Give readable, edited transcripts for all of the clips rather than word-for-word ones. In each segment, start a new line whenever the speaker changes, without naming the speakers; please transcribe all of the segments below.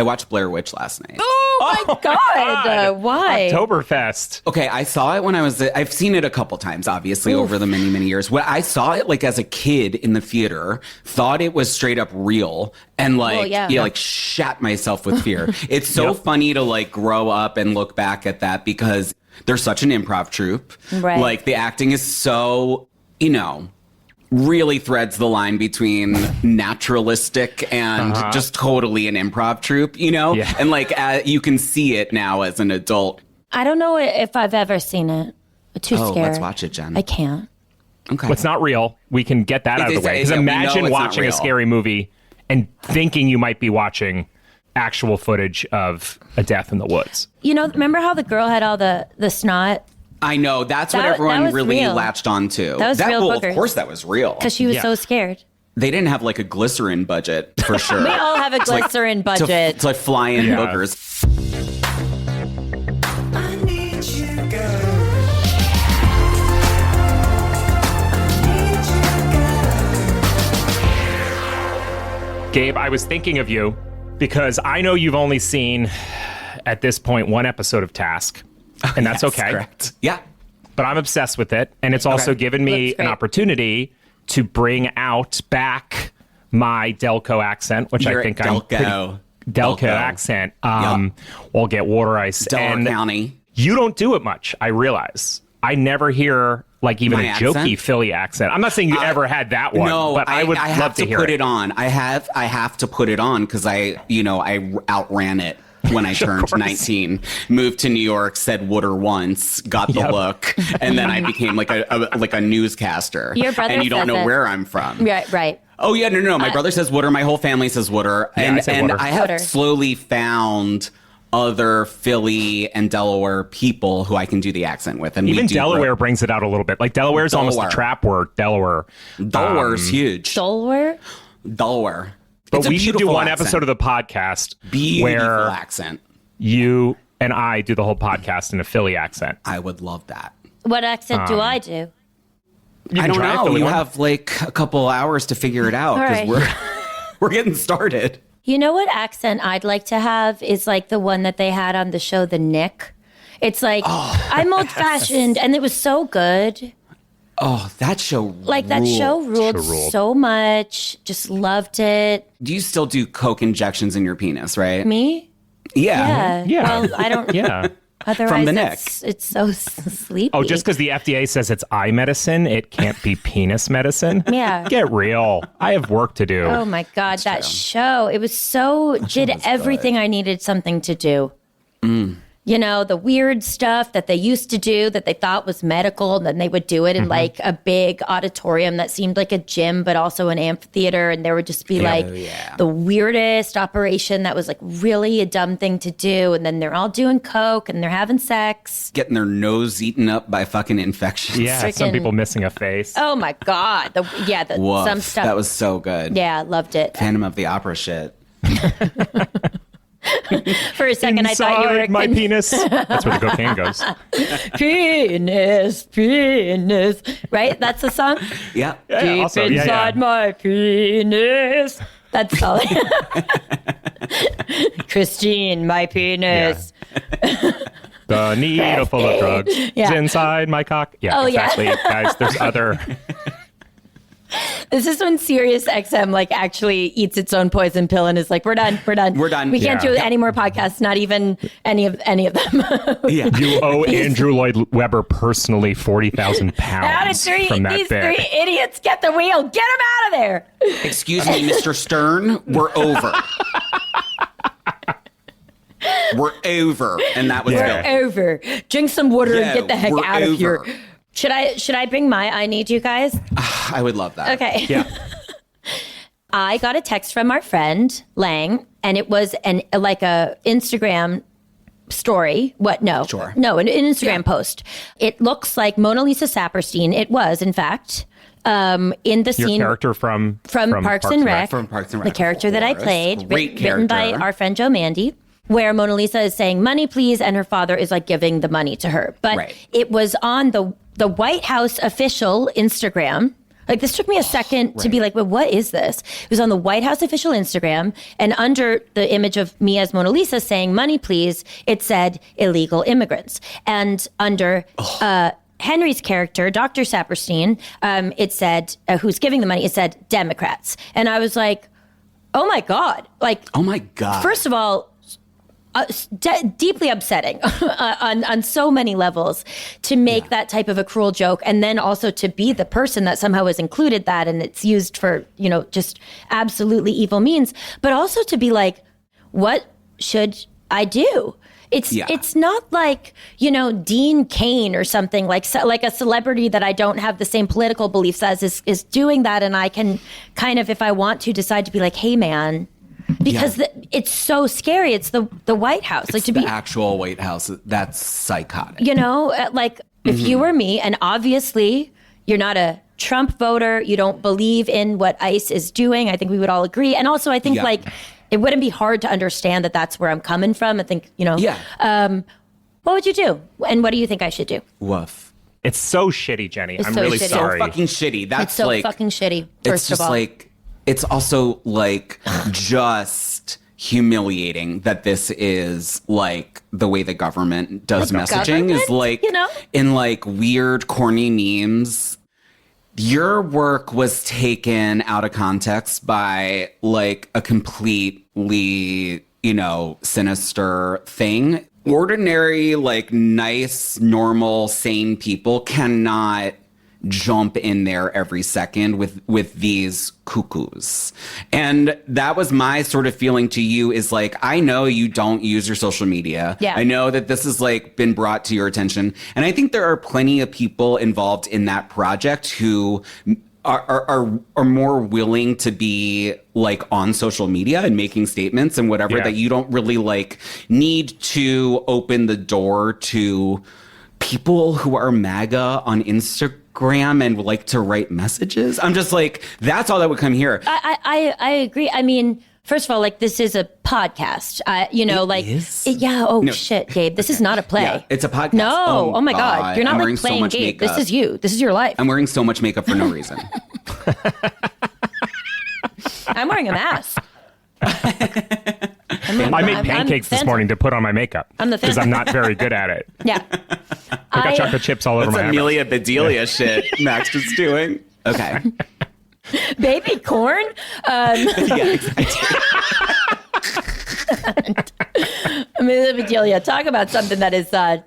watched Blair Witch last night.
Oh my God. Why?
Oktoberfest.
Okay, I saw it when I've seen it a couple times, obviously, over the many, many years. When I saw it, like, as a kid in the theater, thought it was straight up real, and, like, like, shat myself with fear. It's so funny to, like, grow up and look back at that because they're such an improv troupe.
Right.
Like, the acting is so, you know, really threads the line between naturalistic and just totally an improv troupe, you know? Yeah. And, like, you can see it now as an adult.
I don't know if I've ever seen it. I'm too scared.
Let's watch it, Jen.
I can't.
Okay.
Well, it's not real. We can get that out of the way. Because imagine watching a scary movie and thinking you might be watching actual footage of a death in the woods.
You know, remember how the girl had all the snot?
I know. That's what everyone really latched onto.
That was real boogers.
Of course that was real.
Because she was so scared.
They didn't have, like, a glycerin budget, for sure.
We all have a glycerin budget.
It's like fly in boogers.
I need you, girl.
Gabe, I was thinking of you because I know you've only seen, at this point, one episode of Task. And that's okay.
Correct. Yeah.
But I'm obsessed with it. And it's also given me an opportunity to bring back my Delco accent, which I think Delco accent. We'll get water ice.
Delaware County.
You don't do it much, I realize. I never hear, like, even a jokey Philly accent. I'm not saying you ever had that one, but I would love to hear it.
I have to put it on. I have to put it on because I outran it when I turned 19, moved to New York, said Wooder once, got the look, and then I became like a newscaster.
Your brother
and you don't know
it.
where I'm from.
Right.
Oh yeah, no. My brother says Wooder. My whole family says Wooder, and
Wooder.
I have slowly found other Philly and Delaware people who I can do the accent with, and
even Delaware brings it out a little bit. Like Delaware's almost a trap word.
Delaware's huge.
Delaware.
But we should do one episode of the podcast
where accent.
You and I do the whole podcast in a Philly accent.
I would love that.
What accent do I do?
I don't know. You have like a couple hours to figure it out because we're getting started.
You know what accent I'd like to have is like the one that they had on the show, The Nick. It's like, I'm old fashioned, and it was so good.
Oh, that show
like that show ruled so much. Just loved it.
Do you still do coke injections in your penis, right?
Me?
Yeah.
Well, I don't. Otherwise,
from the neck.
It's so sleepy.
Oh, just because the FDA says it's eye medicine, it can't be penis medicine?
Yeah.
Get real. I have work to do.
Oh, my God. That show. It was so... did everything I needed something to do. You know, the weird stuff that they used to do that they thought was medical, and then they would do it in like a big auditorium that seemed like a gym, but also an amphitheater. And there would just be the weirdest operation that was like really a dumb thing to do. And then they're all doing coke and they're having sex.
Getting their nose eaten up by fucking infections.
Yeah, some people missing a face.
Oh my God. Some stuff.
That was so good.
Yeah, loved it.
Phantom of the Opera shit.
For a second,
Inside
I thought you were
my penis. That's where the cocaine goes.
Penis. Right? That's the song?
Yeah.
Deep inside my penis. That's all. Christine, my penis.
Yeah. The needle full of drugs is inside my cock. Yeah, exactly. Guys, there's other...
This is when Sirius XM like actually eats its own poison pill and is like, we're done. We can't do any more podcasts, not even any of them.
You owe Andrew Lloyd Webber personally 40,000 pounds from that
these
bit.
three idiots get the wheel. Get them out of there.
Excuse me, Mr. Stern. We're over. We're over. And that was
We're over. Drink some water and get the heck out of here. Should I bring my I need you guys?
I would love that.
Okay.
Yeah.
I got a text from our friend Lang, and it was a Instagram story. What? No.
Sure.
No, an Instagram post. It looks like Mona Lisa Saperstein. It was, in fact, in the scene.
Your character from
Parks and Rec.
From Parks and Rec.
The character that I played,
Great
written by our friend Joe Mandy, where Mona Lisa is saying, money, please, and her father is like giving the money to her. But it was on the White House official Instagram. Like, this took me a second to be like, well, what is this? It was on the White House official Instagram, and under the image of me as Mona Lisa saying, money, please, it said illegal immigrants. And under Henry's character, Dr. Saperstein, it said, who's giving the money, it said Democrats. And I was like, oh my God. Like,
oh my God.
First of all, deeply upsetting on so many levels to make that type of a cruel joke, and then also to be the person that somehow has included that and it's used for, just absolutely evil means, but also to be like, what should I do? It's not like, Dean Cain or something like a celebrity that I don't have the same political beliefs as is doing that, and I can kind of, if I want to, decide to be like, hey man, because it's so scary. It's the White House.
It's
like to
the
be
actual White House. That's psychotic.
If you were me, and obviously you're not a Trump voter, you don't believe in what ICE is doing. I think we would all agree. And also, I think it wouldn't be hard to understand that that's where I'm coming from. I think what would you do? And what do you think I should do?
Woof.
It's so shitty, Jenny. I'm
so
really
shitty.
sorry.
So fucking shitty. That's
it's so fucking shitty. First of all,
it's also like just humiliating that this is like the way the government does messaging is like, in like weird, corny memes. Your work was taken out of context by like a completely, sinister thing. Ordinary, like nice, normal, sane people cannot jump in there every second with these cuckoos. And that was my sort of feeling to you, is like, I know you don't use your social media.
Yeah.
I know that this has like been brought to your attention. And I think there are plenty of people involved in that project who are more willing to be like on social media and making statements and whatever, that you don't really like need to open the door to people who are MAGA on Instagram and like to write messages. I'm just like, that's all that would come here.
I agree. I mean, first of all, like, this is a podcast. Shit, Gabe. This is not a play.
Yeah, it's a podcast.
No. Oh my God. You're not like playing Gabe. This is you. This is your life.
I'm wearing so much makeup for no reason.
I'm wearing a mask.
I made pancakes this morning to put on my makeup because I'm not very good at it.
Yeah.
I got chocolate chips all over my head.
Amelia Bedelia shit Max is doing. Okay.
Baby corn?
Yeah, exactly.
Amelia Bedelia, talk about something that is
I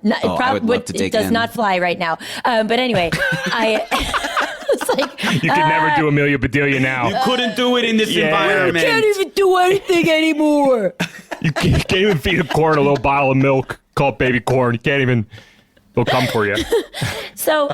would love to dig
does
in.
not fly right now. But anyway, it's like,
you can never do Amelia Bedelia now.
You couldn't do it in this environment.
You can't even do anything anymore.
You can't even feed a corn a little bottle of milk called baby corn. You can't even. They'll come for you.
So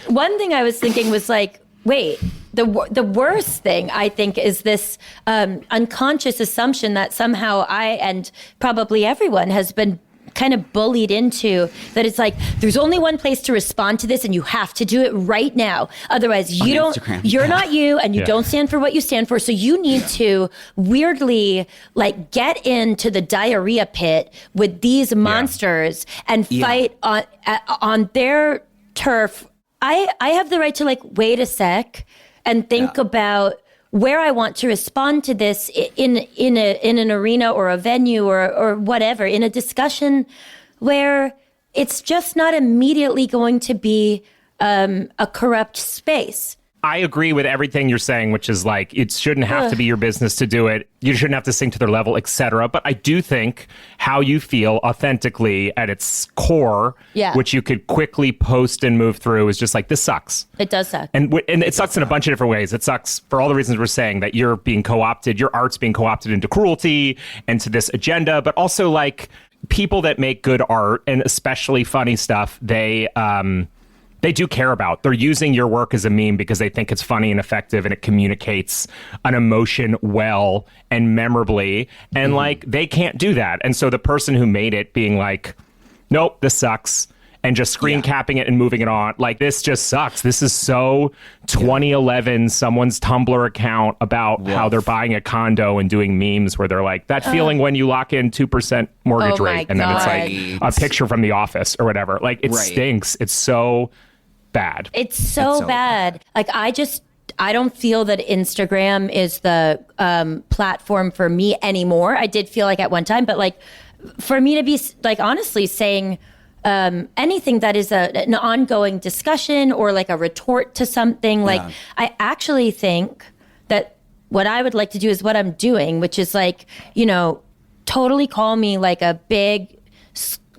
one thing I was thinking was like, wait, the worst thing I think is this unconscious assumption that somehow I and probably everyone has been kind of bullied into, that it's like, there's only one place to respond to this and you have to do it right now. Otherwise you're not you, and you don't stand for what you stand for. So you need to weirdly like get into the diarrhea pit with these monsters and fight on their turf. I have the right to like, wait a sec and think about where I want to respond to this in an arena or a venue or whatever, in a discussion where it's just not immediately going to be a corrupt space.
I agree with everything you're saying, which is like, it shouldn't have to be your business to do it. You shouldn't have to sink to their level, etc. But I do think how you feel authentically at its core, which you could quickly post and move through, is just like, this sucks.
It does suck.
And it sucks in a bunch of different ways. It sucks for all the reasons we're saying, that you're being co-opted, your art's being co-opted into cruelty and to this agenda, but also like people that make good art and especially funny stuff, they do care about. They're using your work as a meme because they think it's funny and effective and it communicates an emotion well and memorably. And like, they can't do that. And so the person who made it being like, nope, this sucks, and just screen capping it and moving it on, like, this just sucks. This is so 2011, someone's Tumblr account about how they're buying a condo and doing memes where they're like, that feeling when you lock in 2% mortgage rate. And then it's like a picture from The Office or whatever. Like, it stinks. It's so bad.
It's so bad. Like, I just I don't feel that Instagram is the platform for me anymore. I did feel like at one time, but like for me to be like honestly saying anything that is an ongoing discussion or like a retort to something, like I actually think that what I would like to do is what I'm doing, which is like, you know, totally call me like a big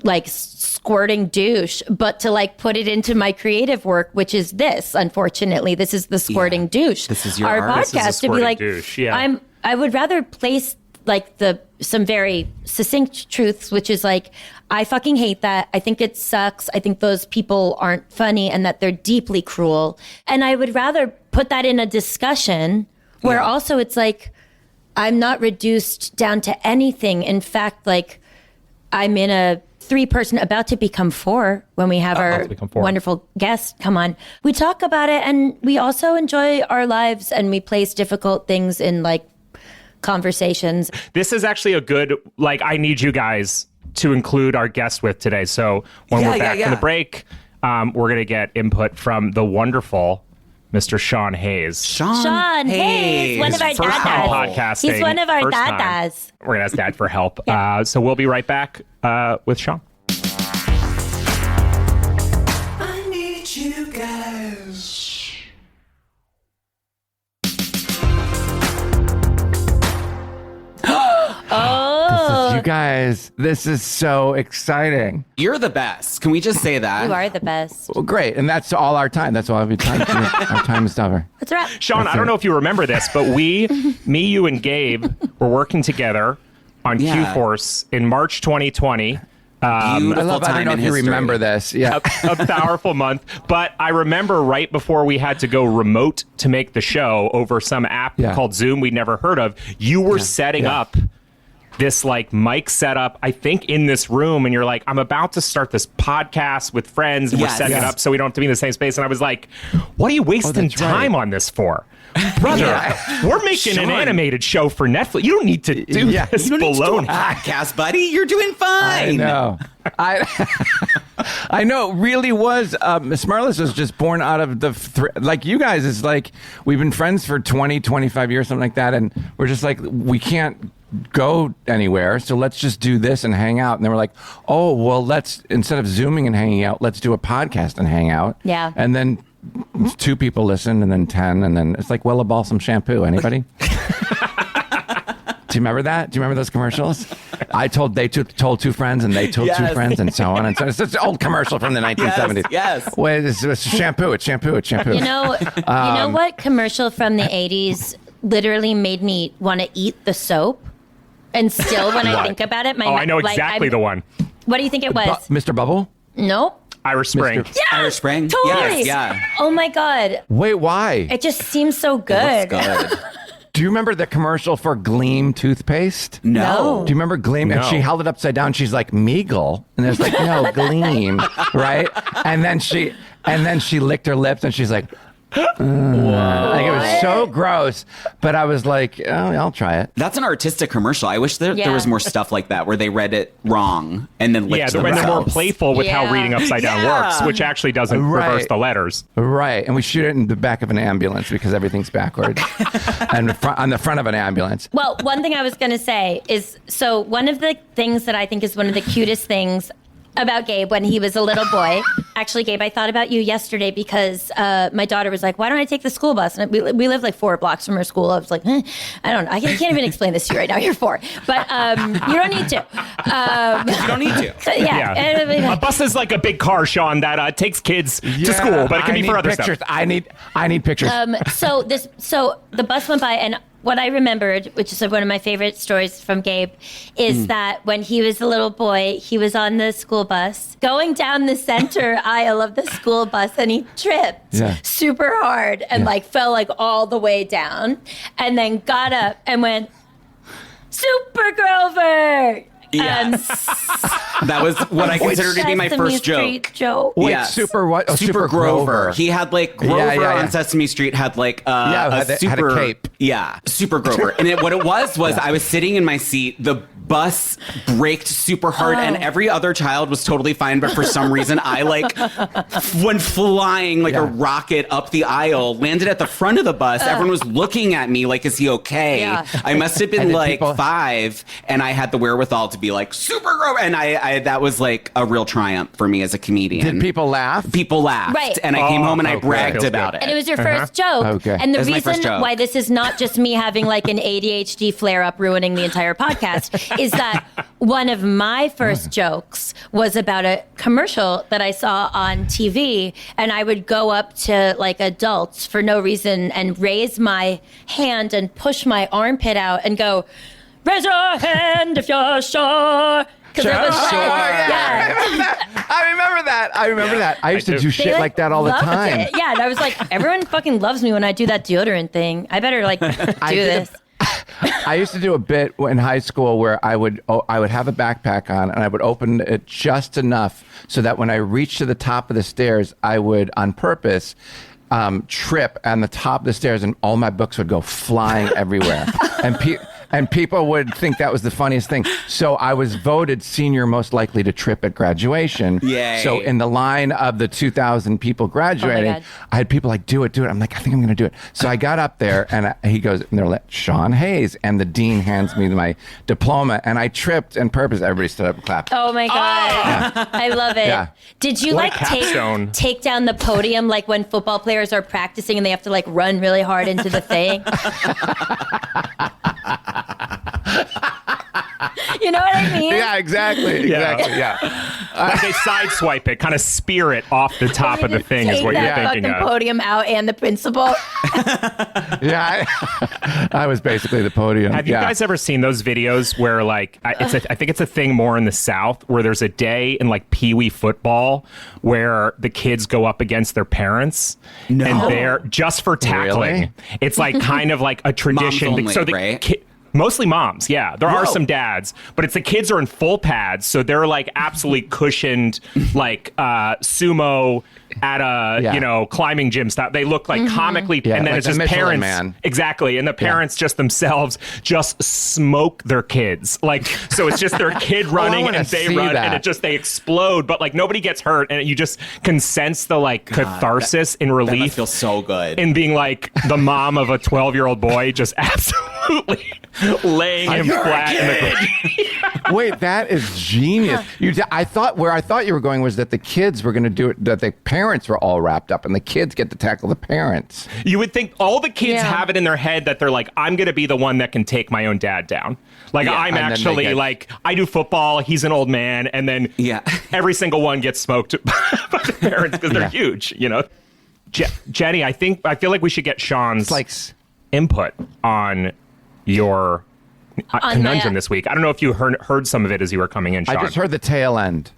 like squirting douche, but to like put it into my creative work, which is this. Unfortunately, this is the squirting douche.
This is your
our
art.
podcast to be like,
douche. Yeah.
I would rather place like some very succinct truths, which is like, I fucking hate that. I think it sucks. I think those people aren't funny and that they're deeply cruel. And I would rather put that in a discussion where also it's like, I'm not reduced down to anything. In fact, like I'm in a 3-person about to become 4 when we have our wonderful guest come on. We talk about it and we also enjoy our lives and we place difficult things in like conversations.
This is actually a good, like, I need you guys to include our guest with today. So when we're back from the break, we're going to get input from the wonderful Mr. Sean Hayes.
Sean Hayes, one of our dadas. He's one of our dadas.
We're going to ask Dad for help. So we'll be right back with Sean.
I need you guys.
You guys, this is so exciting.
You're the best. Can we just say that?
You are the best.
Well, great. And that's all our time. That's all our time. Our time is over.
That's right.
Sean, I don't know if you remember this, but me, you, and Gabe were working together on Q-Force in March 2020.
I don't know if you remember this. Yeah.
A powerful month. But I remember right before we had to go remote to make the show over some app called Zoom we'd never heard of, you were setting up this like mic setup, I think in this room, and you're like, I'm about to start this podcast with friends, and we're setting it up so we don't have to be in the same space. And I was like, what are you wasting time on this for? Brother, we're making an animated show for Netflix. You don't need to do this
you don't need to do a
baloney.
podcast, buddy. You're doing fine.
I know. I know. It really was. SmartLess was just born out of the like you guys. Is like we've been friends for 20, 25 years, something like that, and we're just like we can't go anywhere, so let's just do this and hang out. And they were like, oh well, let's instead of Zooming and hanging out, let's do a podcast and hang out.
Yeah.
And then 2 people listen, and then 10, and then it's like Wella Balsam shampoo. Anybody? Do you remember that? Do you remember those commercials? They told 2 friends, and they told 2 friends, and so on and so on. It's an old commercial from the 1970s.
Yes.
Wait, it's shampoo. It's shampoo. It's shampoo.
You know what commercial from the 80s literally made me want to eat the soap? And still, when I think about it,
I know exactly the one.
What do you think it was?
Mr. Bubble?
Nope.
Irish Spring.
Yeah,
Irish Spring?
Totally.
Yes,
Oh my God.
Wait, why?
It just seems so good.
Good.
Do you remember the commercial for Gleem toothpaste?
No.
Do you remember Gleem?
No.
And she held it upside down. She's like, Meagle. And there's like, no, Gleem. Right? And then she licked her lips and she's like, like it was so gross, but I was like, oh, I'll try it.
That's an artistic commercial. I wish there was more stuff like that where they read it wrong and then licked
when they're more
themselves.
playful with how reading upside down works, which actually doesn't reverse the letters.
Right. And we shoot it in the back of an ambulance because everything's backwards. And on the front of an ambulance.
Well, one thing I was going to say is, so one of the things that I think is one of the cutest things about Gabe when he was a little boy. Actually, Gabe, I thought about you yesterday because my daughter was like, why don't I take the school bus? And we live like 4 blocks from her school. I was like, I don't know. I can't even explain this to you right now. You're 4. But you don't need to.
You don't need to.
So, yeah.
A bus is like a big car, Sean, that takes kids to school, but it can be for other
pictures.
stuff.
I need pictures.
So the bus went by, and what I remembered, which is one of my favorite stories from Gabe, is that when he was a little boy, he was on the school bus going down the center aisle of the school bus, and he tripped super hard and like fell like all the way down, and then got up and went, Super Grover!
Yes. That was what I consider to be my first joke.
Wait,
yes.
Super what? Oh,
Super Grover. He had like Grover on Sesame Street had like
had a cape.
Yeah, Super Grover. And what it was I was sitting in my seat. The bus braked super hard and every other child was totally fine, but for some reason I like went flying like a rocket up the aisle, landed at the front of the bus. Everyone was looking at me like, is he okay? Yeah. I must have been like 5 and I had the wherewithal to be like Super Grover, and I that was like a real triumph for me as a comedian.
Did people laugh?
People laughed.
Right.
And I came home and I bragged about it.
And it was your first joke.
Okay.
And the reason why this is not just me having like an ADHD flare up ruining the entire podcast is that one of my first jokes was about a commercial that I saw on TV, and I would go up to like adults for no reason and raise my hand and push my armpit out and go, raise your hand if you're sure.
Sure.
I
remember that. I used to do shit like that all the time.
It. Yeah, and I was like, everyone fucking loves me when I do that deodorant thing. I better like do this.
I used to do a bit in high school where I would have a backpack on and I would open it just enough so that when I reached to the top of the stairs, I would on purpose trip on the top of the stairs and all my books would go flying everywhere. And people would think that was the funniest thing. So I was voted senior most likely to trip at graduation.
Yay.
So in the line of the 2,000 people graduating, I had people like, do it. I'm like, I think I'm going to do it. So I got up there and he goes, and they're like, Sean Hayes. And the dean hands me my diploma and I tripped and purpose. Everybody stood up and clapped.
Oh my God. Oh. I love it. Yeah. Did you like take down the podium like when football players are practicing and they have to like run really hard into the thing? You know what I mean?
Yeah, exactly. Yeah.
Like they sideswipe it, kind of spear it off the top of the thing is what you're thinking of.
Take that podium out and the principal.
Yeah, I was basically the podium.
Have you guys ever seen those videos where like, I think it's a thing more in the South where there's a day in like Pee Wee football where the kids go up against their parents and they're just for tackling.
Really?
It's like kind of like a tradition.
Moms only,
so the
right?
Mostly moms, yeah. There are some dads, but it's the kids are in full pads, so they're like absolutely cushioned, like sumo at a climbing gym style. They look like comically, and then
like
it's just
Michelin
parents,
Man.
Exactly, and the parents just themselves just smoke their kids, like so. It's just their kid running and they run, and they explode, but like nobody gets hurt, and you just can sense the like catharsis and relief.
That feels so good.
In being like the mom of a 12-year-old boy, just absolutely laying him flat in the ground.
Wait, that is genius. I thought you were going was that the kids were going to do it, that the parents were all wrapped up and the kids get to tackle the parents.
You would think all the kids have it in their head that they're like, I'm going to be the one that can take my own dad down. Like I'm actually like, I do football, he's an old man, and then every single one gets smoked by the parents because they're huge, you know? Jenny, I feel like we should get Sean's input on your conundrum this week. I don't know if you heard some of it as you were coming in, Sean.
I just heard the tail end.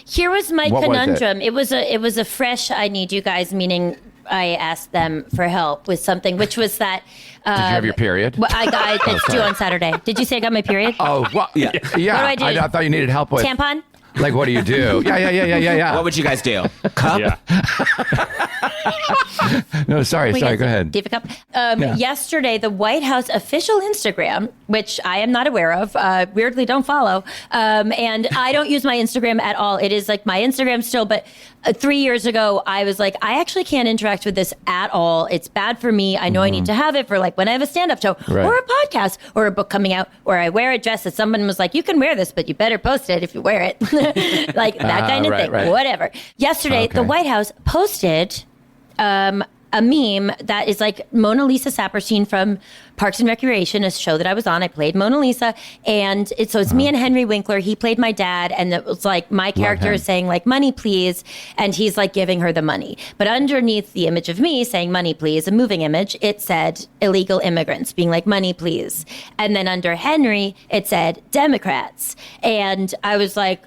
Here was my conundrum. It was a fresh I need you guys, meaning I asked them for help with something, which was that
did you have your period?
Well, it's due on Saturday. Did you say I got my period?
Oh, well, yeah.
What do I do?
I thought you needed help with
tampon.
Like, what do you do? Yeah.
What would you guys do? Cup?
Yeah.
No, sorry, go ahead.
Diva cup. Yesterday, the White House official Instagram, which I am not aware of, weirdly don't follow, and I don't use my Instagram at all. It is like my Instagram still, but 3 years ago, I was like, I actually can't interact with this at all. It's bad for me. I know I need to have it for like when I have a stand-up show or a podcast or a book coming out or I wear a dress that someone was like, you can wear this, but you better post it if you wear it. Like that kind of thing. Right. Whatever. Yesterday, the White House posted a meme that is like Mona Lisa Saperstein from Parks and Recreation, a show that I was on. I played Mona Lisa, and it's me and Henry Winkler. He played my dad, and it was like my character is saying like money please, and he's like giving her the money. But underneath the image of me saying money please, a moving image, it said illegal immigrants being like money please, and then under Henry it said Democrats, and I was like,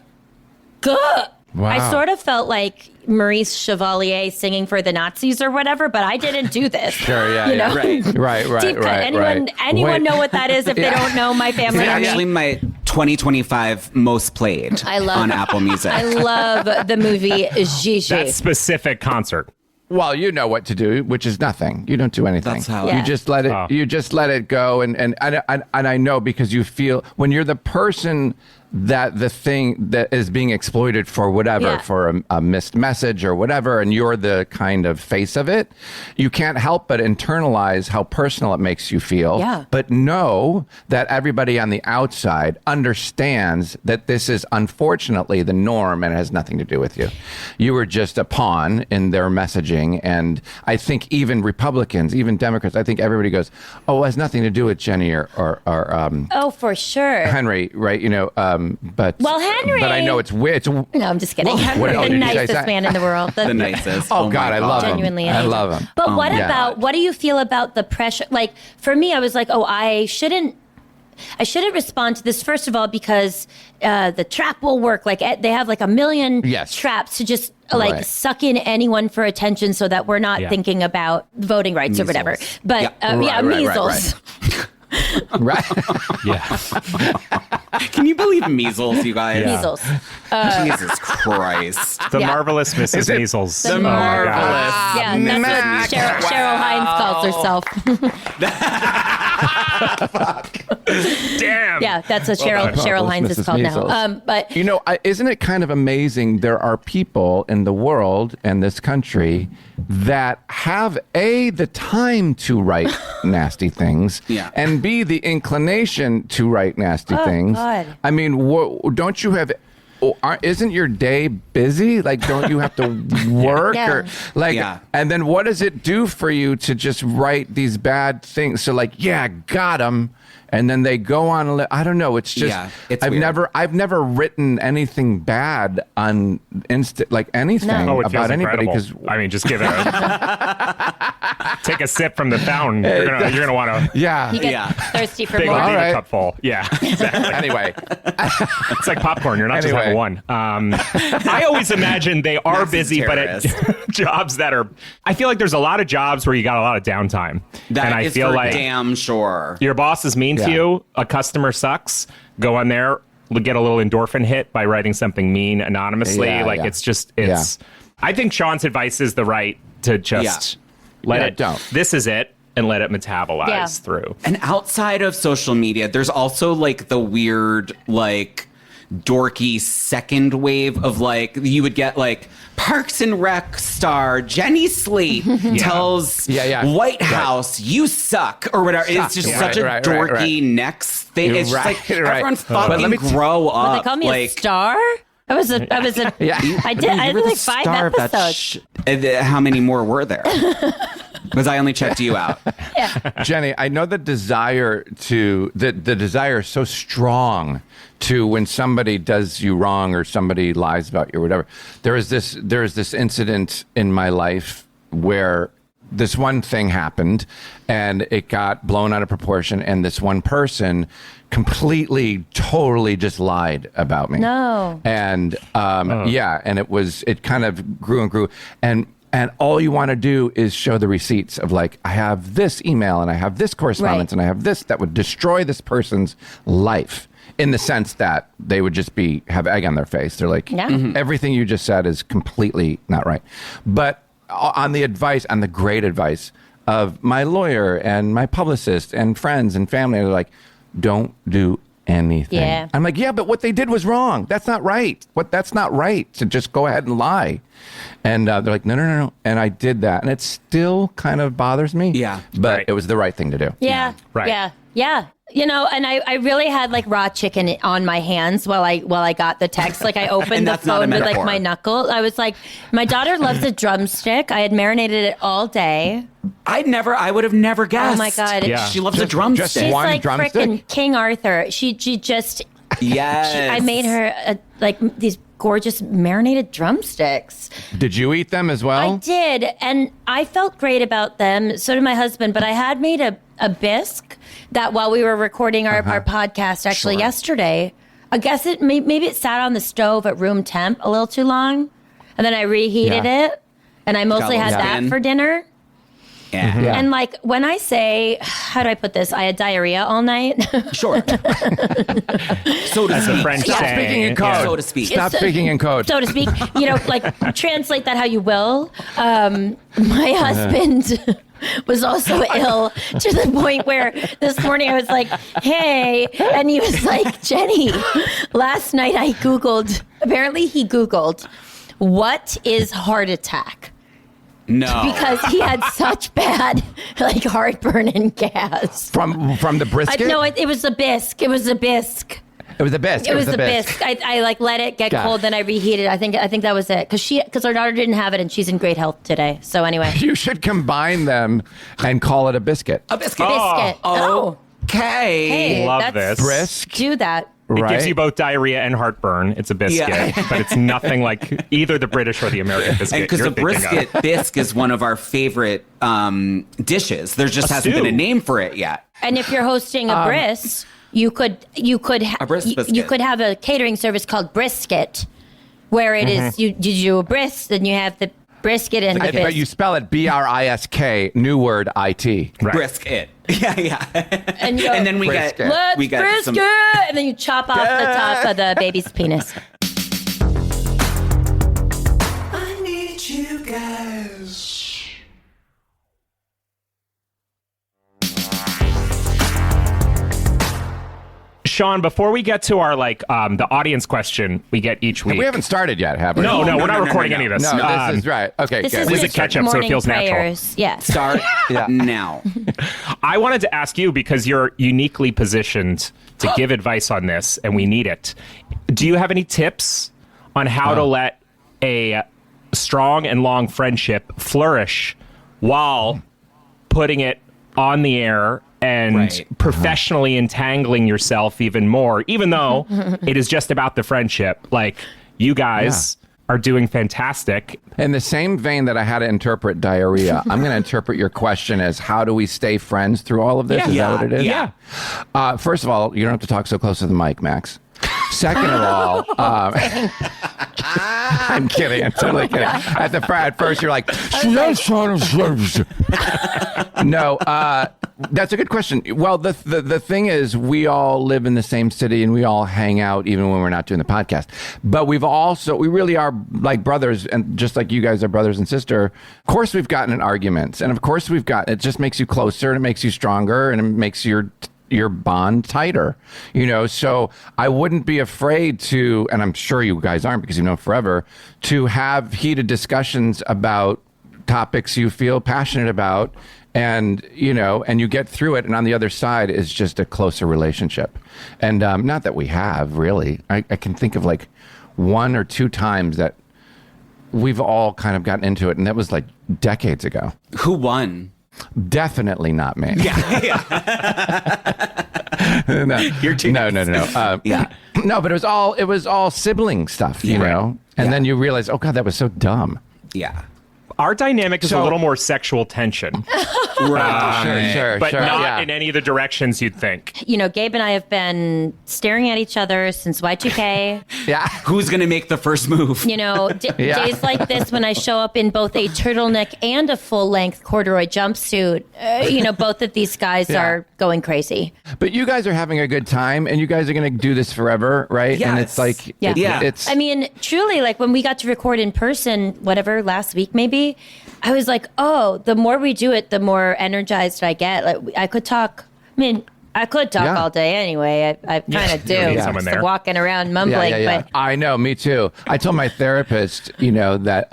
good.
Wow.
I sort of felt like Maurice Chevalier singing for the Nazis or whatever, but I didn't do this.
Sure, yeah,
right.
Deep cut. Anyone know what that is if they don't know my family?
It's actually my 2025 most played on Apple Music.
I love the movie Gigi.
That specific concert.
Well, you know what to do, which is nothing. You don't do anything.
That's how
you just let it. You just let it go, and I know because you feel when you're the person that the thing that is being exploited for whatever, for a missed message or whatever, and you're the kind of face of it, you can't help but internalize how personal it makes you feel.
Yeah.
But know that everybody on the outside understands that this is unfortunately the norm and it has nothing to do with you. You were just a pawn in their messaging. And I think even Republicans, even Democrats, I think everybody goes, oh, it has nothing to do with Jenny or
oh, for sure.
Henry, right? But
Henry.
But I know it's weird.
No, I'm just kidding.
What-
the
did you say
nicest
that?
man in the world.
The nicest.
Oh, God, I love him.
Genuinely,
I love him.
But what do you feel about the pressure? Like for me, I was like, oh, I shouldn't respond to this, first of all, because the trap will work. Like they have like a million traps to just suck in anyone for attention so that we're not thinking about voting rights or whatever. But measles.
Right.
Yeah.
Can you believe measles, you guys?
Yeah.
Measles.
Jesus Christ.
The marvelous Mrs. Measles.
The marvelous.
Yeah, that's what Cheryl Hines calls herself.
Damn.
Yeah, that's what Cheryl Hines is called
Measles.
now. But
isn't it kind of amazing? There are people in the world and this country that have the time to write nasty things, and B, the inclination to write nasty things.
God.
I mean, don't you have? Isn't your day busy? Like, don't you have to work or like? And then what does it do for you to just write these bad things? So like, got him. And then they go on. I don't know. It's just
it's
I've
weird.
never written anything bad on anything about anybody because
I mean, just give it. Take a sip from the fountain. You're gonna want to.
you get thirsty for
Big
more.
Ladina cup full. Yeah. Exactly.
Anyway,
It's like popcorn. You're not just having one. I always imagine they are busy, but at jobs that are. I feel like there's a lot of jobs where you got a lot of downtime, and I
is
feel
for
like
damn sure.
your boss is mean to you. A customer sucks. Go on there, get a little endorphin hit by writing something mean anonymously. It's. I think Sean's advice is the right to just let it.
Don't.
This is it. And let it metabolize through.
And outside of social media, there's also like the weird, like dorky second wave of like, you would get like Parks and Rec star Jenny Slate tells White House, you suck, or whatever. It's just such a dorky next thing. It's just like, everyone fucking grow up.
They call me a star? I was a I did like 5 episodes.
How many more were there? Because I only checked you out.
Jenny, I know the desire the desire is so strong to when somebody does you wrong or somebody lies about you or whatever. There is this incident in my life where this one thing happened and it got blown out of proportion, and this one person completely, totally just lied about me.
No.
And and it kind of grew and grew. And all you want to do is show the receipts of like, I have this email and I have this correspondence and I have this that would destroy this person's life, in the sense that they would just have egg on their face. They're like, everything you just said is completely not right. But on the great advice of my lawyer and my publicist and friends and family, they're like, don't do anything.
Yeah.
I'm like, but what they did was wrong. That's not right. That's not right to just go ahead and lie. And they're like, no. And I did that. And it still kind of bothers me.
Yeah.
But it was the right thing to do.
Yeah.
Right.
Yeah. And I really had like raw chicken on my hands while I got the text. Like I opened the phone with like my knuckle. I was like, my daughter loves a drumstick. I had marinated it all day.
I would have never guessed.
Oh my God.
Yeah.
She loves a drumstick.
She's
one
like
drumstick?
freaking King Arthur. She just.
Yes.
I made her these gorgeous marinated drumsticks.
Did you eat them as well?
I did, and I felt great about them. So did my husband. But I had made a bisque that while we were recording our podcast actually yesterday, I guess maybe it sat on the stove at room temp a little too long, and then I reheated it, and I mostly had that for dinner.
Yeah.
Yeah.
And like when I say, how do I put this? I had diarrhea all night.
Sure. So to
As a
speak.
French
Stop
saying,
speaking in code.
So to speak.
Stop speaking in code.
So to speak, like translate that how you will. My husband was also ill to the point where this morning I was like, hey, and he was like, Jenny, last night apparently he Googled, what is heart attack?
No.
Because he had such bad like heartburn and gas.
From the brisket?
No, it was a bisque. It was a bisque.
It was the best.
It was the bisque. I like let it get cold, then I reheated. I think that was it because our daughter didn't have it and she's in great health today. So anyway,
You should combine them and call it a biscuit.
A biscuit.
biscuit. Oh,
Okay.
hey,
Love
that's-
this.
Brisk.
do that.
It
Right?
gives you both diarrhea and heartburn. It's a biscuit,
Yeah.
but it's nothing like either the British or the American biscuit.
Because
you're
the
thinking of.
brisket bisque is one of our favorite dishes. There just hasn't
stew.
been a name for it yet.
And if you're hosting a bris, you could
A bris biscuit.
you could have a catering service called brisket, where it is you do a bris, then you have the brisket and the
But
bisque.
you spell it BRISK, new word IT.
Right.
Brisket. Yeah.
and, you go,
And then we
Brisket.
get
let's
we get
brisket,
some.
and then you chop off the top of the baby's penis.
I need you guys.
Sean, before we get to our the audience question we get each week.
We haven't started yet, have we?
No, we're not
no,
recording
no.
any of this.
No, this is right. Okay,
This
good.
is
This is
his
a catch-up, so it
morning
feels natural.
prayers. Yes.
Start now.
I wanted to ask you because you're uniquely positioned to give advice on this, and we need it. Do you have any tips on how to let a strong and long friendship flourish while putting it on the air and
Right.
professionally entangling yourself even more, even though it is just about the friendship? Like, you guys are doing fantastic.
In the same vein that I had to interpret diarrhea, I'm going to interpret your question as how do we stay friends through all of this? Is that what it is?
Yeah.
First of all, you don't have to talk so close to the mic, Max. Second of all, I'm kidding. I'm totally kidding. At first, you're like, no. That's a good question. Well, the thing is, we all live in the same city and we all hang out even when we're not doing the podcast. But we really are like brothers, and just like you guys are brothers and sister. Of course, we've gotten in arguments, and of course, it just makes you closer and it makes you stronger and it makes your bond tighter, so I wouldn't be afraid to, and I'm sure you guys aren't because you've known forever, to have heated discussions about topics you feel passionate about, and you get through it, and on the other side is just a closer relationship. And not that we have really, I can think of like one or two times that we've all kind of gotten into it, and that was like decades ago.
Who won?
Definitely not me.
Yeah.
No.
You're too
No.
Yeah.
No, but it was all sibling stuff, you know? And then you realize, oh God, that was so dumb.
Yeah.
Our dynamic is a
So-
little more sexual tension,
Right.
Sure.
but not
yeah.
in any of the directions you'd think.
Gabe and I have been staring at each other since Y2K.
Yeah.
Who's going to make the first move?
Yeah.
Days like this when I show up in both a turtleneck and a full-length corduroy jumpsuit, both of these guys
Yeah.
are going crazy.
But you guys are having a good time, and you guys are going to do this forever, right? And
Yes.
it's like,
Yeah.
Yeah.
it's,
I mean, truly, like when we got to record in person, whatever, last week maybe, I was like, oh, the more we do it, the more energized I get. Like I could talk. I could talk
Yeah.
all day anyway. I kind of do.
You need
Just
someone there.
walking around mumbling.
yeah.
But
I know, me too. I told my therapist, that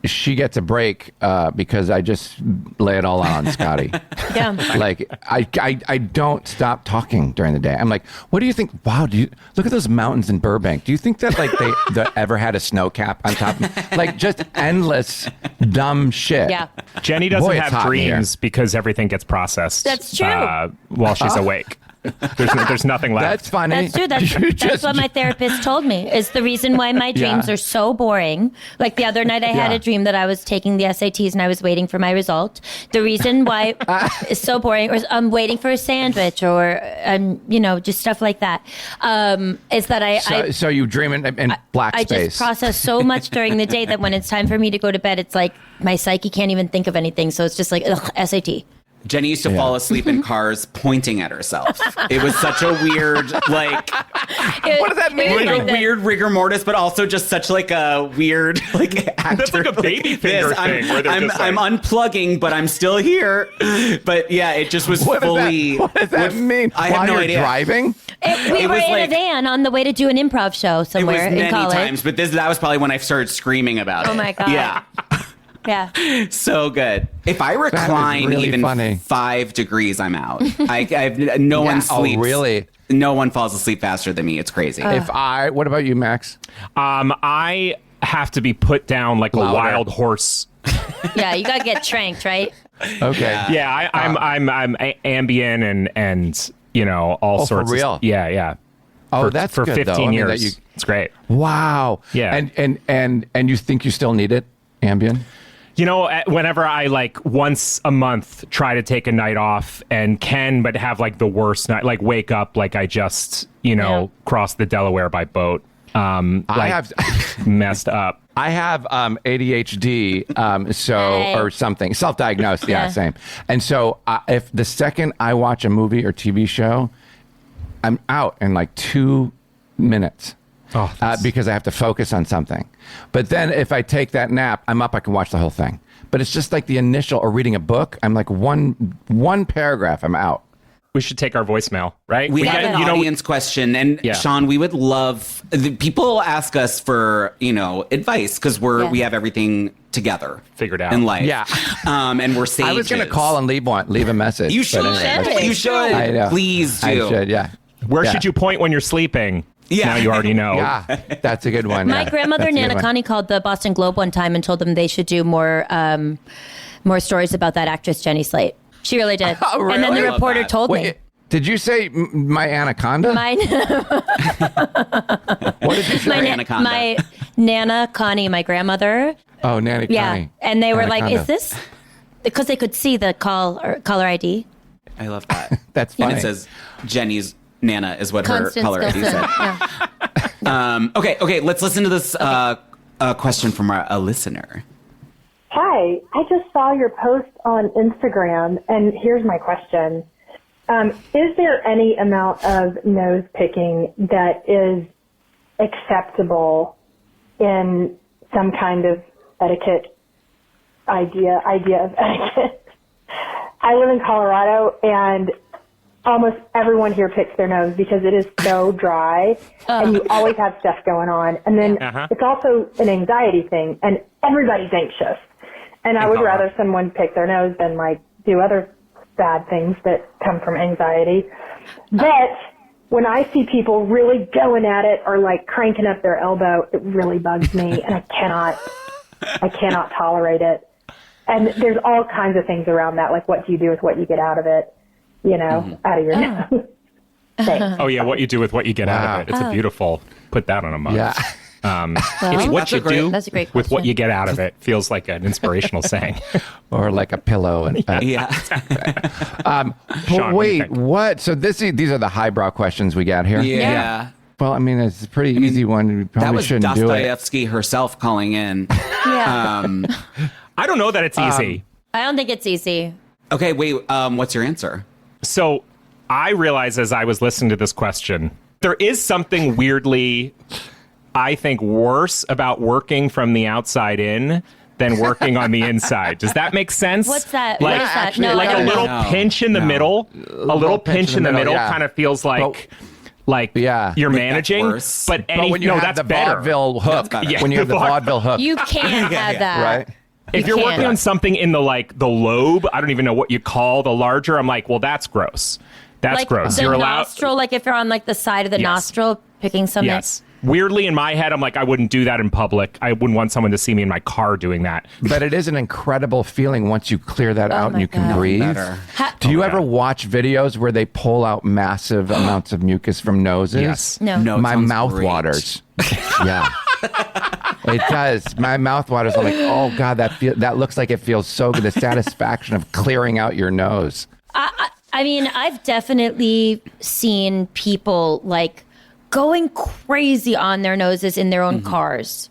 she gets a break because I just lay it all on Scotty.
yeah.
Like I don't stop talking during the day. I'm like, what do you think? Wow, do you look at those mountains in Burbank? Do you think that like they ever had a snow cap on top? Like just endless dumb shit.
Yeah.
Jenny doesn't
Boy, it's
have
hot in here.
dreams because everything gets processed.
That's true.
While she's awake. There's nothing left.
That's funny.
That's true. That's what my therapist told me. Is the reason why my dreams are so boring. Like the other night, I had a dream that I was taking the SATs and I was waiting for my result. The reason why it's so boring, or I'm waiting for a sandwich, or just stuff like that, is that
So you dream in black space.
I just process so much during the day that when it's time for me to go to bed, it's like my psyche can't even think of anything. So it's just like, SAT.
Jenny used to fall asleep in cars pointing at herself. It was such a weird, what
does that mean?
Like a weird rigor mortis, but also just such like a weird actor.
That's like a baby finger thing.
I'm unplugging, but I'm still here. But yeah, it just was fully.
What does that mean?
I have no idea.
Driving?
We were in a van on the way to do an improv show somewhere in college.
Many times, but that was probably when I started screaming about it.
Oh my God.
Yeah.
Yeah.
So good. If I recline
really
even
funny.
5 degrees, I'm out. No one sleeps.
Oh, really?
No one falls asleep faster than me. It's crazy.
What about you, Max?
I have to be put down like
Louder.
a wild horse.
Yeah, you gotta get tranked, right?
Okay.
Yeah, I'm Ambien and all sorts.
For real?
Of Yeah.
Oh, that's
for
good,
15
though.
years. It's great.
Wow.
Yeah.
And you think you still need it, Ambien?
Whenever I once a month try to take a night off and but have the worst night, wake up I just, crossed the Delaware by boat. I have messed up.
I have ADHD, or something, self-diagnosed. Yeah, same. And so if the second I watch a movie or TV show, I'm out in 2 minutes. Because I have to focus on something. But then if I take that nap, I'm up, I can watch the whole thing. But it's just the initial, or reading a book, I'm one paragraph, I'm out.
We should take our voicemail, right?
We have an audience question, and Sean, we would love people ask us for advice because we have everything together
figured out
in life.
Yeah,
and we're sages.
I was going to call and leave a message.
You should. You should.
I know.
Please do.
I should. Yeah.
Where should you point when you're sleeping?
Yeah.
Now you already know.
Yeah, that's a good one.
My grandmother, Nana Connie, called the Boston Globe one time and told them they should do more stories about that actress, Jenny Slate. She really did.
Oh, really?
And then the reporter told me.
Did you say my anaconda?
What
did you say?
My anaconda.
My Nana Connie, my grandmother.
Oh, Nanny Connie.
Yeah. And they were
Anaconda.
like, is this? Because they could see the caller ID.
I love that.
That's funny.
And it says Jenny's Nana is what
Constance
her color ID
Wilson.
said.
Yeah.
Okay. Let's listen to this question from a listener.
Hi, I just saw your post on Instagram, and here's my question. Is there any amount of nose picking that is acceptable in some kind of etiquette idea of etiquette? I live in Colorado, and almost everyone here picks their nose because it is so dry, and you always have stuff going on. And then it's also an anxiety thing, and everybody's anxious. And I would rather someone pick their nose than do other bad things that come from anxiety. But when I see people really going at it or cranking up their elbow, it really bugs me, and I cannot tolerate it. And there's all kinds of things around that, what do you do with what you get out of it, out of your nose. Thanks.
Oh, yeah, what you do with what you get out of it. It's a beautiful, put that on a mug.
Yeah.
It's what you do
that's a great
with what
question.
you get out of it. Feels like an inspirational saying.
Or a pillow. And
Yeah.
Sean,
wait, what? So these are the highbrow questions we got here?
Yeah.
Well, I mean, it's a pretty easy one. We probably
That was
shouldn't do it.
Dostoevsky herself calling in.
Yeah.
I don't know that it's easy.
I don't think it's easy.
Okay, wait. What's your answer?
So I realized as I was listening to this question, there is something weirdly, I think, worse about working from the outside in than working on the inside. Does that make sense?
What's that?
Like,
What is that?
actually,
No,
like
I
a
don't
little
know.
pinch in the middle. A little pinch in the middle
yeah.
kind of feels like
Yeah.
you're
Like, that's
managing.
worse.
But
when you have
that's
the
better.
vaudeville hook,
better.
Yeah,
when you have the
the
vaudeville hook,
You can't have that.
right?
If you're working on something in the lobe, I don't even know what you call the larger. I'm like, well, that's gross. That's gross.
The
You're allowed.
nostril, if you're on the side of the
Yes.
nostril picking something.
Yes. weirdly in my head, I'm like, I wouldn't do that in public. I wouldn't want someone to see me in my car doing that.
But it is an incredible feeling once you clear that out and you can breathe. Do you ever watch videos where they pull out massive amounts of mucus from noses?
Yes.
No.
My mouth waters. Yeah. It does. My mouth waters. I'm like, oh God, that looks like it feels so good. The satisfaction of clearing out your nose.
I mean, I've definitely seen people like going crazy on their noses in their own cars.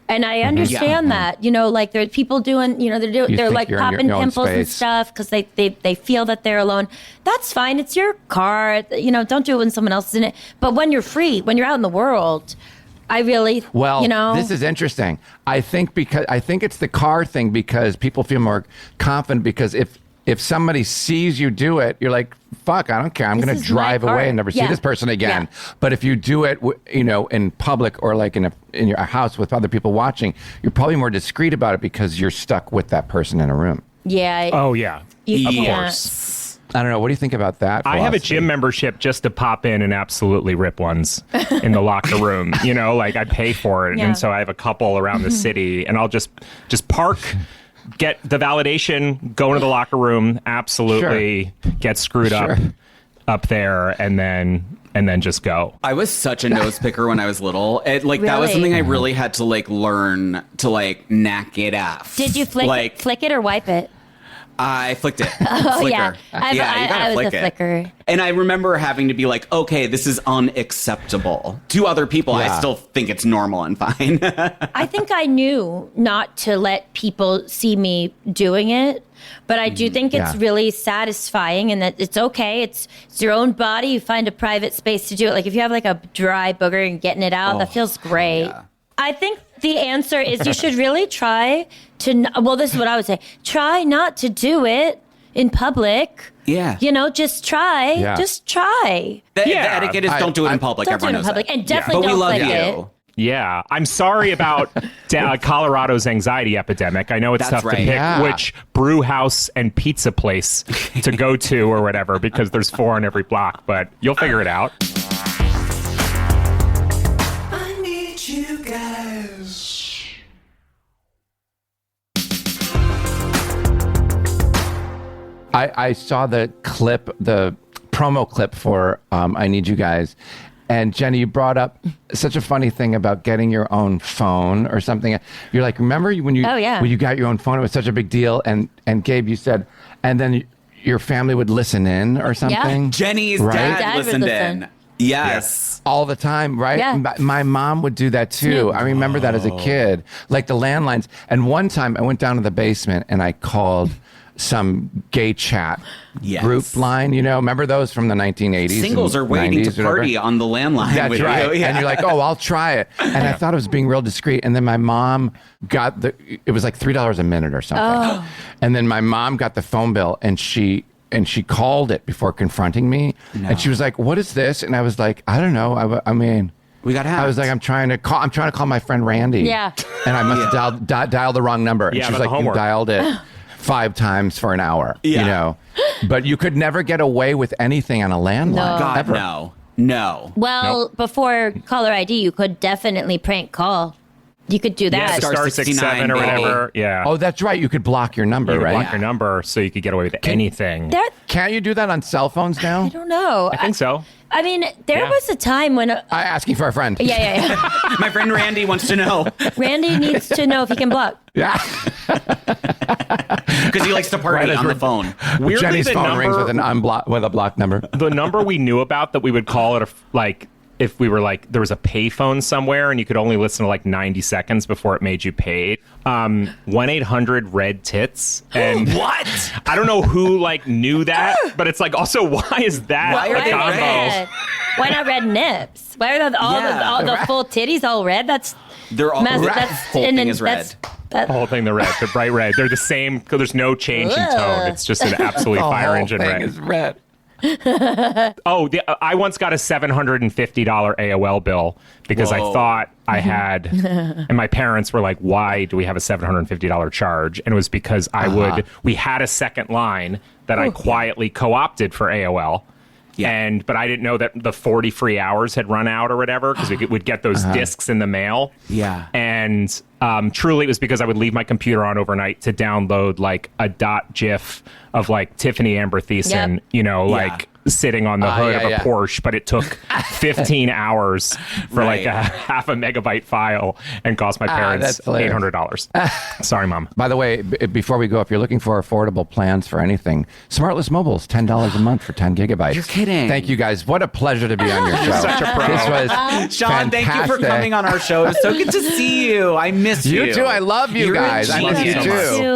And I understand that, like there are people doing, they're like popping pimples and stuff because they feel that they're alone. That's fine. It's your car. Don't do it when someone else is in it. But when you're free, when you're out in the world, I really,
this is interesting. I think it's the car thing because people feel more confident because if somebody sees you do it, you're like, fuck, I don't care. I'm going to drive away and never see this person again. Yeah. But if you do it, in public or like in your house with other people watching, you're probably more discreet about it because you're stuck with that person in a room.
Yeah.
Oh, yeah.
Of
course.
I don't know. What do you think about that?
I have a gym membership just to pop in and absolutely rip ones in the locker room. Like I pay for it. Yeah. And so I have a couple around the city and I'll just park, get the validation, go into the locker room, absolutely get screwed up there, and then just go.
I was such a nose picker when I was little. That was something I really had to learn to knack it off.
Did you flick it or wipe it?
I flicked it.
Oh,
Flicker.
yeah. I was a flicker.
And I remember having to be like, okay, this is unacceptable. To other people, I still think it's normal and fine.
I think I knew not to let people see me doing it. But I do think it's really satisfying and that it's okay. It's your own body. You find a private space to do it. Like if you have like a dry booger and getting it out, that feels great. Yeah. I think the answer is you should really try to, this is what I would say. Try not to do it in public.
Yeah.
Just try. Yeah. Just try.
The etiquette is don't do it in public.
Don't do it in public. And definitely don't flick it.
Yeah. I'm sorry about Colorado's anxiety epidemic. I know it's tough to pick which brew house and pizza place to go to or whatever because there's 4 on every block, but you'll figure it out.
I need you guys.
I saw the promo clip for I Need You Guys. And Jenny, you brought up such a funny thing about getting your own phone or something. You're like, remember when you got your own phone? It was such a big deal. And Gabe, you said, and then your family would listen in or something.
Yeah. Jenny's dad listened in. Yes.
All the time, right?
Yeah.
My mom would do that too. I remember that as a kid, like the landlines. And one time I went down to the basement and I called some gay chat group line, remember those from the 1980s?
Singles are waiting to party on the landline.
That's right.
Yeah.
And you're like, I'll try it. And I thought it was being real discreet. And then my mom got it was like $3 a minute or something. Oh. And then my mom got the phone bill and she called it before confronting me. No. And she was like, what is this? And I was like, I don't know. I mean,
we got hacked.
I was like, I'm trying to call my friend Randy.
Yeah.
And I must have dialed the wrong number. And she was like, you dialed it 5 times for an hour, but you could never get away with anything on a landline.
No.
God,
ever.
No.
Well, before caller ID, you could definitely prank call. You could do that.
Yeah, star 67 or whatever. Yeah.
Oh, that's right. You could block your number, right?
Block your number so you could get away with anything.
Can't you do that on cell phones now?
I don't know.
I think so.
I mean, there was a time when...
asking for a friend.
Yeah.
My friend Randy wants to know.
Randy needs to know if he can block.
Yeah.
Because he likes to party on the phone.
Weirdly,
Jenny's phone rings with a blocked number.
The number we knew about that we would call it if we were like, there was a payphone somewhere and you could only listen to 90 seconds before it made you pay. 1-800-RED-TITS. And
what?
I don't know who knew that, but it's also, why is that a combo?
Red? Why not red nips? Why are the full titties all red?
They're all red. The whole thing is red.
The whole thing, they're red. They're bright red. They're the same. There's no change in tone. It's just an absolutely fire engine red.
Is red.
I once got a $750 AOL bill because I thought I had, and my parents were like, why do we have a $750 charge? And it was because we had a second line that I quietly co-opted for AOL. But I didn't know that the 40 free hours had run out or whatever, because we would get those discs in the mail.
Yeah.
And truly, it was because I would leave my computer on overnight to download like a .gif of like Tiffany Amber Thiessen, like sitting on the hood of a Porsche, but it took 15 hours for like a half a megabyte file and cost my parents $800. Sorry, Mom.
By the way, before we go, if you're looking for affordable plans for anything, SmartLess Mobile is $10 a month for 10 gigabytes.
You're kidding.
Thank you guys. What a pleasure to be on your show.
Such a pro.
This was
Sean, thank you for coming on our show. It was so good to see you. I miss you.
You too. I love you guys. I miss you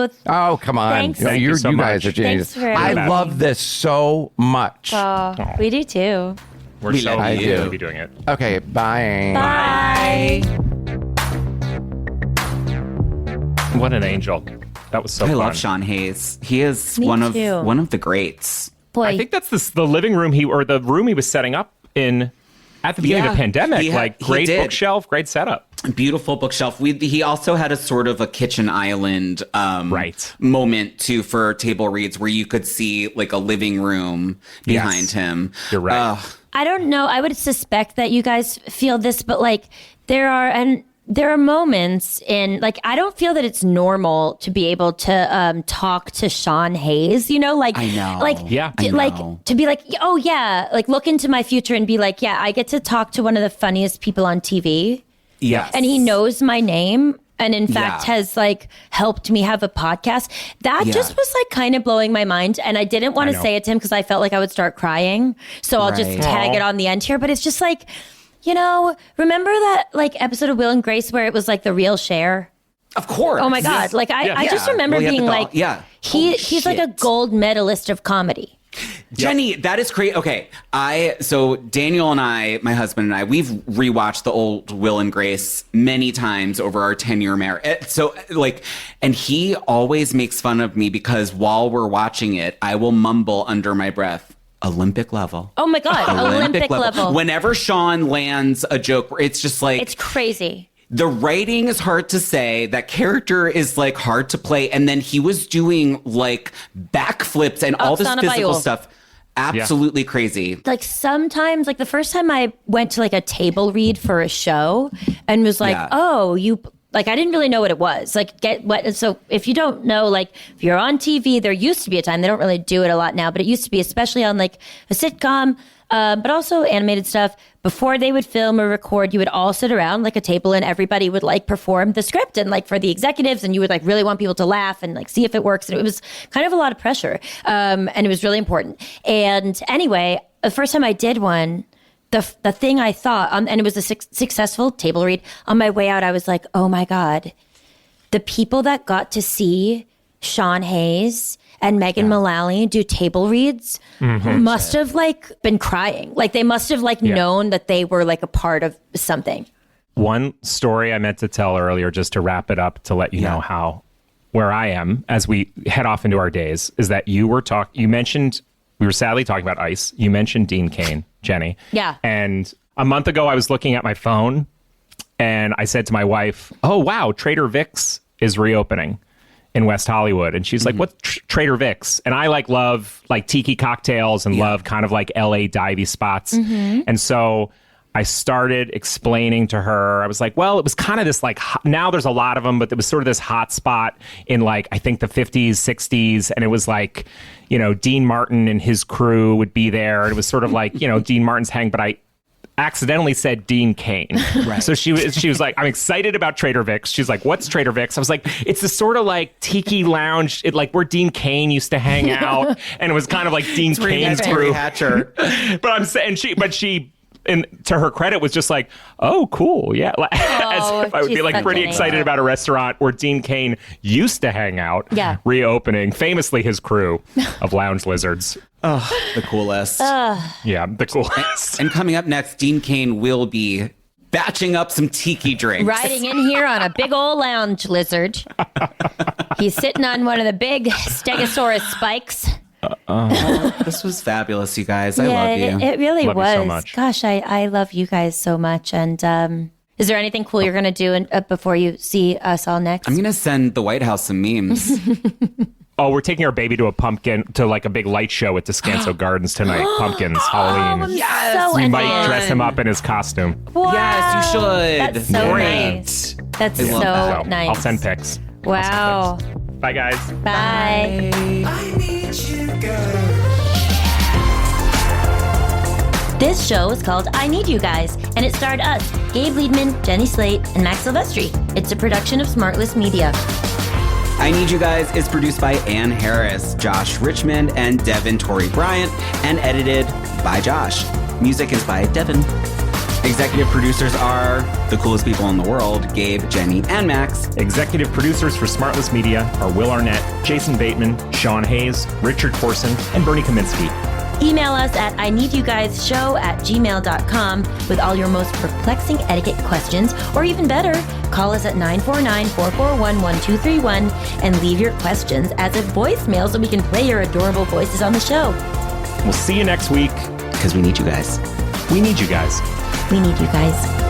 too. Oh, come on.
Thanks.
You
so
guys
much.
are genius.
I
love this so much.
Oh, we do too.
We're so
love
happy
you.
to be doing it.
Okay, bye.
Bye.
What an angel. That was so
I
fun.
love Sean Hayes. He is
Me
one
too.
of the greats.
Boy,
I think that's the living room the room he was setting up in at the beginning of the pandemic.
He
Great
did.
bookshelf, great setup.
Beautiful bookshelf. He also had a sort of a kitchen island
Right.
moment too for table reads, where you could see like a living room behind him.
You're right.
I don't know. I would suspect that you guys feel this, but like there are moments in like I don't feel that it's normal to be able to talk to Sean Hayes, like
I know.
like
Yeah.
I
like
know.
to be like, oh yeah, like look into my future and be like, yeah, I get to talk to one of the funniest people on TV.
Yes.
And he knows my name and in fact
Yeah.
has like helped me have a podcast. That just was like kind of blowing my mind. And I didn't want to say it to him because I felt like I would start crying. So I'll just
Right.
tag it on the end here. But it's just like, remember that like episode of Will and Grace where it was like the real Cher?
Of course.
Oh my God. Like I just remember
Well, he had
being
the doll.
like,
Yeah.
he's
Holy
like a
shit.
gold medalist of comedy.
Jenny, that is crazy. Okay, so Daniel and I, my husband and I, we've rewatched the old Will and Grace many times over our 10-year marriage. So and he always makes fun of me because while we're watching it, I will mumble under my breath, Olympic level.
Oh my God. Olympic level.
Whenever Sean lands a joke, it's just like
It's crazy.
the writing is hard to say. That character is like hard to play. And then he was doing like backflips and all this
Oksana
physical
Bayul.
stuff. Absolutely crazy.
Like sometimes, like the first time I went to like a table read for a show and was like, oh, you like, I didn't really know what it was. Like so if you don't know, like if you're on TV, there used to be a time, they don't really do it a lot now, but it used to be, especially on like a sitcom, but also animated stuff. Before they would film or record, you would all sit around like a table and everybody would like perform the script and like for the executives, and you would like really want people to laugh and like see if it works. And it was kind of a lot of pressure. And it was really important. And anyway, the first time I did one, the thing I thought, and it was a successful table read, on my way out, I was like, oh my God, the people that got to see Sean Hayes and Megan Mullally do table reads must have like been crying. Like they must have like known that they were like a part of something.
One story I meant to tell earlier, just to wrap it up, to let you know where I am as we head off into our days, is that you mentioned, we were sadly talking about ice. You mentioned Dean Cain, Jenny.
Yeah.
And a month ago, I was looking at my phone and I said to my wife, oh, wow, Trader Vic's is reopening in West Hollywood. And she's like, what's Trader Vic's? And I love like tiki cocktails and love kind of like LA divey spots. And so I started explaining to her, I was like, well, it was kind of this like, now there's a lot of them, but there was sort of this hot spot in like, I think the 50s, 60s. And it was like, Dean Martin and his crew would be there. And it was sort of like, Dean Martin's hang, but I accidentally said Dean Cain. Right. So she was like, I'm excited about Trader Vic's. She's like, what's Trader Vic's? I was like, it's this sort of like tiki lounge, where Dean Cain used to hang out. And it was kind of like Dean Cain's crew. But she, and to her credit, was just like, oh, cool. Yeah. As if I would be like pretty excited about a restaurant where Dean Cain used to hang out.
Yeah.
Reopening, famously his crew of lounge lizards.
Oh, the coolest.
Yeah, the coolest.
And coming up next, Dean Cain will be batching up some tiki drinks.
Riding in here on a big old lounge lizard. He's sitting on one of the big Stegosaurus spikes.
This was fabulous, you guys. I love you.
It really
Love you
was.
so much.
Gosh, I love you guys so much. And is there anything cool you're going to do before you see us all next?
I'm going to send the White House some memes.
Oh, we're taking our baby to a big light show at Descanso Gardens tonight. Pumpkins, Halloween.
So
we might dress him up in his costume.
Wow.
Yes, you should.
That's so
Great.
nice. That's
I
so
love
nice.
I'll send pics.
Wow.
Bye, guys.
Bye.
I need you, guys.
This show is called I Need You Guys, and it starred us, Gabe Liedman, Jenny Slate, and Max Silvestri. It's a production of SmartLess Media.
I Need You Guys is produced by Ann Harris, Josh Richmond, and Devin Torrey Bryant, and edited by Josh. Music is by Devin. Executive producers are the coolest people in the world, Gabe, Jenny, and Max.
Executive producers for SmartLess Media are Will Arnett, Jason Bateman, Sean Hayes, Richard Korson, and Bernie Kaminski.
Email us at ineedyouguyshow@gmail.com with all your most perplexing etiquette questions, or even better, call us at 949-441-1231 and leave your questions as a voicemail so we can play your adorable voices on the show.
We'll see you next week.
Because we need you guys.
We need you guys.
We need you guys.